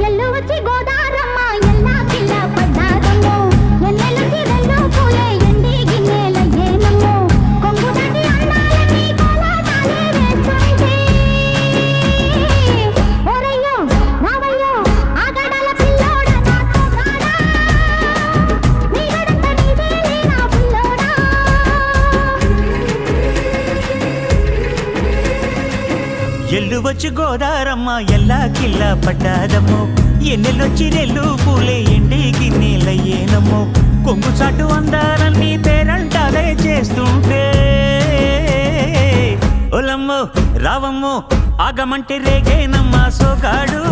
ఎల్లు వచ్చి గోదారమ్మ ఎల్లా కిల్ల పడ్డారమ్మో ఎన్నెలకి రెల్లు పూలే ఎండి గిన్నెలయ్యేనమ్మో కొంగు దాటి అన్నాలని కోలాటాలే వేస్తుంటే ఓరయ్యో రావయ్యో ఆగడాల పిల్లోడ నాతో రాడా నీ గడంత నీదేలే నా పిల్లోడా ఎల్లు వచ్చి గోదారమ్మ ఎల్లా కిల్ల పడ్డాదమ్మో ఎన్నెలొచ్చి రెల్లు పూలే ఎండి గిన్నెలయ్యేనమ్మో కొంగు చాటు అందాలన్నీ పేరంటాలే చేస్తుంటే ఒలమ్మో రావమ్మో ఆగమంటే రేగేనమ్మా సోగాడు